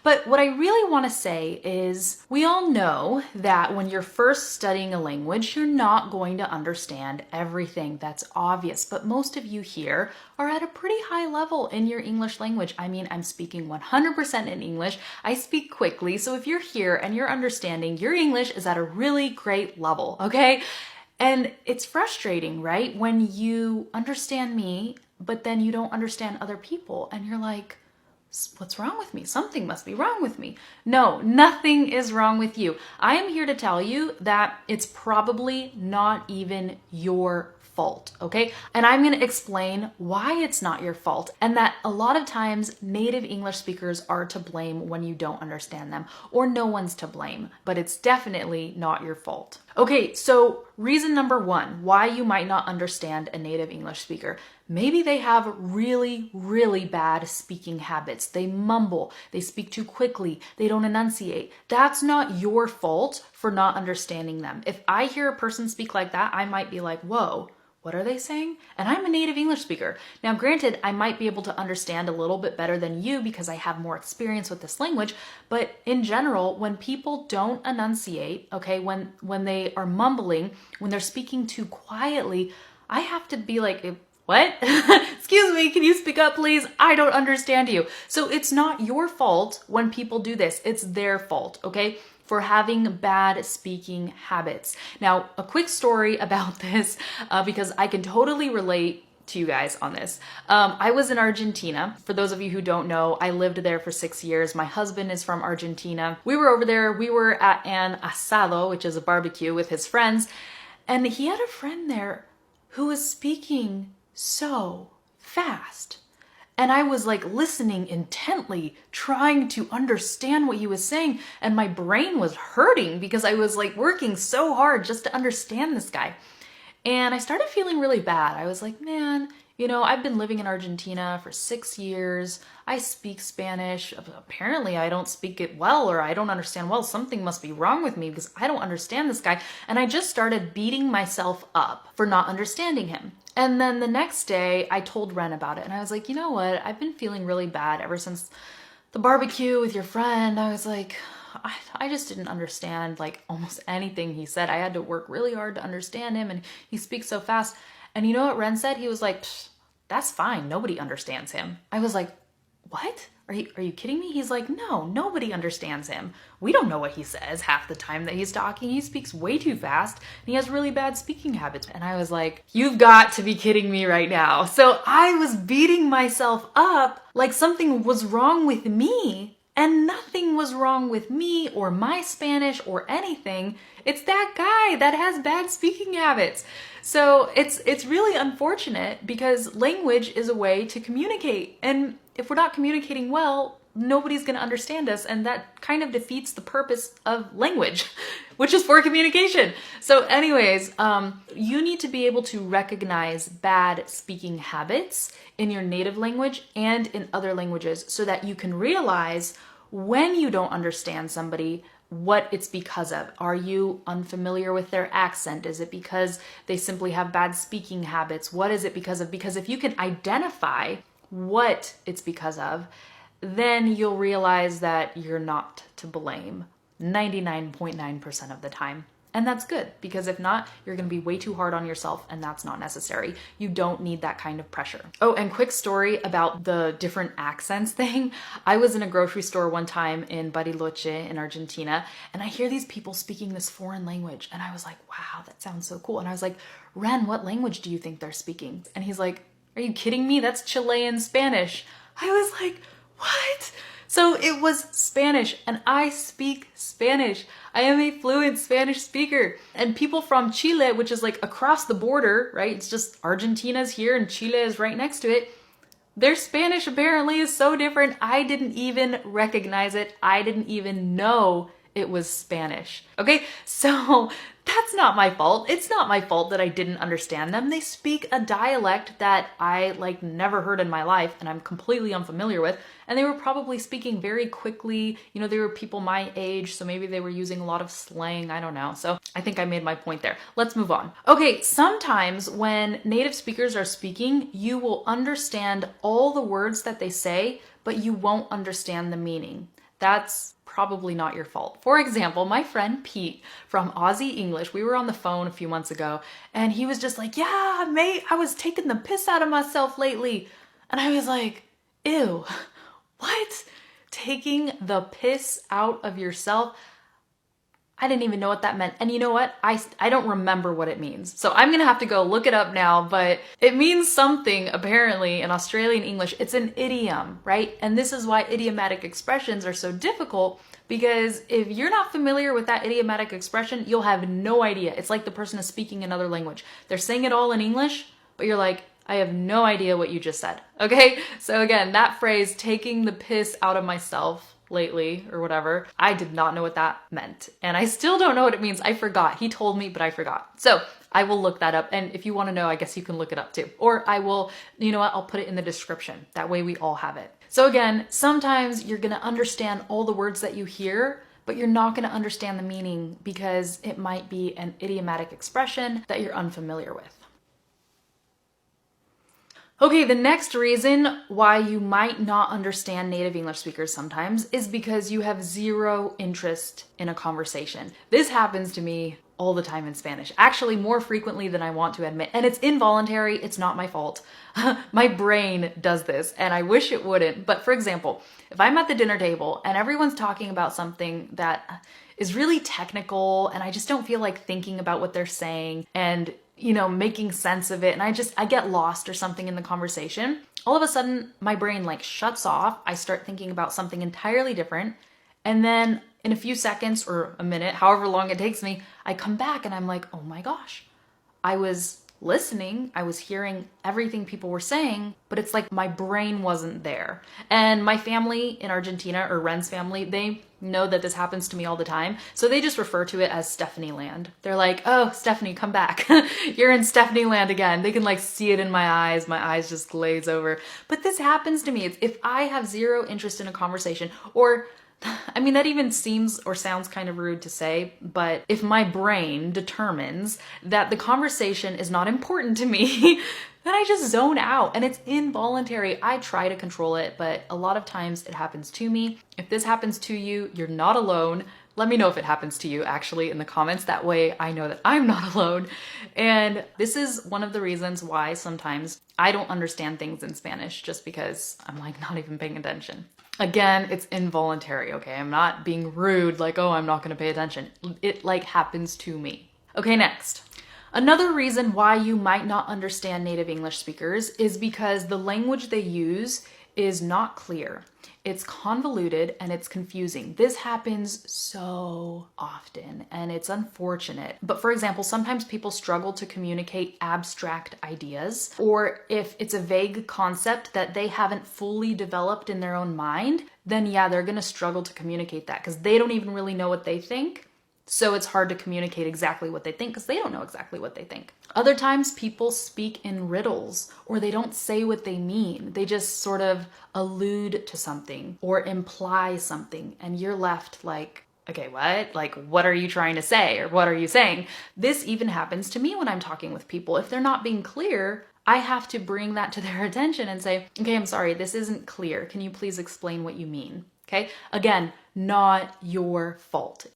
But what I really want to say is we all know that when you're first studying a language, you're not going to understand everything. That's obvious. But most of you here are at a pretty high level in your English language. I mean, I'm speaking 100% in English. I speak quickly. So if you're here and you're understanding, your English is at a really great level, okay? And it's frustrating, right? When you understand me, but then you don't understand other people and you're like, what's wrong with me? Something must be wrong with me. No, nothing is wrong with you. I am here to tell you that it's probably not even your fault, okay? And I'm going to explain why it's not your fault and that a lot of times native English speakers are to blame when you don't understand them, or no one's to blame, but it's definitely not your fault. Okay, so reason number one, why you might not understand a native English speaker. Maybe they have really, really bad speaking habits. They mumble, they speak too quickly, they don't enunciate. That's not your fault for not understanding them. If I hear a person speak like that, I might be like, whoa, what are they saying? And I'm a native English speaker. Now, granted, I might be able to understand a little bit better than you because I have more experience with this language, but in general, when people don't enunciate, okay, when they are mumbling, when they're speaking too quietly, I have to be like, what? Excuse me, can you speak up, please? I don't understand you. So it's not your fault when people do this. It's their fault, okay? For having bad speaking habits. Now, a quick story about this, because I can totally relate to you guys on this. I was in Argentina. For those of you who don't know, I lived there for 6 years. My husband is from Argentina. We were over there. We were at an asado, which is a barbecue, with his friends. And he had a friend there who was speaking so fast. And I was like listening intently, trying to understand what he was saying. And my brain was hurting because I was like working so hard just to understand this guy. And I started feeling really bad. I was like, man, you know, I've been living in Argentina for 6 years. I speak Spanish. Apparently I don't speak it well, or I don't understand well. Something must be wrong with me because I don't understand this guy. And I just started beating myself up for not understanding him. And then the next day I told Ren about it and I was like, you know what? I've been feeling really bad ever since the barbecue with your friend. I was like, I just didn't understand like almost anything he said. I had to work really hard to understand him and he speaks so fast. And you know what Ren said? He was like, that's fine. Nobody understands him. I was like, what? Are you kidding me? He's like, no, nobody understands him. We don't know what he says half the time that he's talking. He speaks way too fast and he has really bad speaking habits. And I was like, you've got to be kidding me right now. So I was beating myself up like something was wrong with me, and nothing was wrong with me or my Spanish or anything. It's that guy that has bad speaking habits. So it's really unfortunate because language is a way to communicate. And if we're not communicating well, nobody's going to understand us. And that kind of defeats the purpose of language, which is for communication. So anyways, you need to be able to recognize bad speaking habits in your native language and in other languages so that you can realize when you don't understand somebody, what it's because of. Are you unfamiliar with their accent? Is it because they simply have bad speaking habits? What is it because of? Because if you can identify what it's because of, then you'll realize that you're not to blame 99.9% of the time. And that's good, because if not, you're going to be way too hard on yourself, and that's not necessary. You don't need that kind of pressure. Oh, and quick story about the different accents thing. I was in a grocery store one time in Bariloche in Argentina, and I hear these people speaking this foreign language, and I was like, wow, that sounds so cool. And I was like, Ren, what language do you think they're speaking? And he's like, are you kidding me? That's Chilean Spanish. I was like, what? So it was Spanish, and I speak Spanish. I am a fluent Spanish speaker. And people from Chile, which is like across the border, right? It's just Argentina's here and Chile is right next to it. Their Spanish apparently is so different. I didn't even recognize it. I didn't even know it was Spanish. Okay, so that's not my fault. It's not my fault that I didn't understand them. They speak a dialect that I like never heard in my life and I'm completely unfamiliar with. And they were probably speaking very quickly. You know, they were people my age, so maybe they were using a lot of slang. I don't know. So I think I made my point there. Let's move on. Okay, sometimes when native speakers are speaking, you will understand all the words that they say, but you won't understand the meaning. that's probably not your fault. For example, my friend Pete from Aussie English, we were on the phone a few months ago, and he was just like, yeah, mate, I was taking the piss out of myself lately. And I was like, ew, what? Taking the piss out of yourself? I didn't even know what that meant. And you know what? I don't remember what it means. So I'm gonna have to go look it up now, but it means something apparently in Australian English. It's an idiom, right? And this is why idiomatic expressions are so difficult, because if you're not familiar with that idiomatic expression, you'll have no idea. It's like the person is speaking another language. They're saying it all in English, but you're like, I have no idea what you just said, okay? So again, that phrase, taking the piss out of myself, lately or whatever, I did not know what that meant. And I still don't know what it means. I forgot. He told me, but I forgot. So I will look that up. And if you want to know, I guess you can look it up too. Or I will, you know what? I'll put it in the description. That way we all have it. So again, sometimes you're going to understand all the words that you hear, but you're not going to understand the meaning because it might be an idiomatic expression that you're unfamiliar with. Okay, the next reason why you might not understand native English speakers sometimes is because you have zero interest in a conversation. This happens to me all the time in Spanish, actually more frequently than I want to admit, and it's involuntary, it's not my fault. My brain does this, and I wish it wouldn't. But for example, if I'm at the dinner table and everyone's talking about something that is really technical and I just don't feel like thinking about what they're saying and making sense of it, and I get lost or something in the conversation, all of a sudden my brain like shuts off. I start thinking about something entirely different. And then in a few seconds or a minute, however long it takes me, I come back and I'm like, oh my gosh, I was listening, I was hearing everything people were saying, but it's like my brain wasn't there. And my family in Argentina, or Ren's family, they know that this happens to me all the time. So they just refer to it as Stephanie land. They're like, oh, Stephanie, come back. You're in Stephanie land again. They can like see it in my eyes just glaze over. But this happens to me. It's if I have zero interest in a conversation, or I mean, that even seems or sounds kind of rude to say, but if my brain determines that the conversation is not important to me, then I just zone out, and it's involuntary. I try to control it, but a lot of times it happens to me. If this happens to you, you're not alone. Let me know if it happens to you actually in the comments. That way I know that I'm not alone. And this is one of the reasons why sometimes I don't understand things in Spanish, just because I'm like not even paying attention. Again, it's involuntary, okay? I'm not being rude, like, oh, I'm not gonna pay attention. It like happens to me. Okay, next. Another reason why you might not understand native English speakers is because the language they use is not clear. It's convoluted and it's confusing. This happens so often and it's unfortunate. But for example, sometimes people struggle to communicate abstract ideas, or if it's a vague concept that they haven't fully developed in their own mind, then yeah, they're gonna struggle to communicate that because they don't even really know what they think. So it's hard to communicate exactly what they think because they don't know exactly what they think. Other times people speak in riddles, or they don't say what they mean. They just sort of allude to something or imply something, and you're left like, okay, what? Like, what are you trying to say? Or what are you saying? This even happens to me when I'm talking with people. If they're not being clear, I have to bring that to their attention and say, okay, I'm sorry, this isn't clear. Can you please explain what you mean? Okay? Again, not your fault.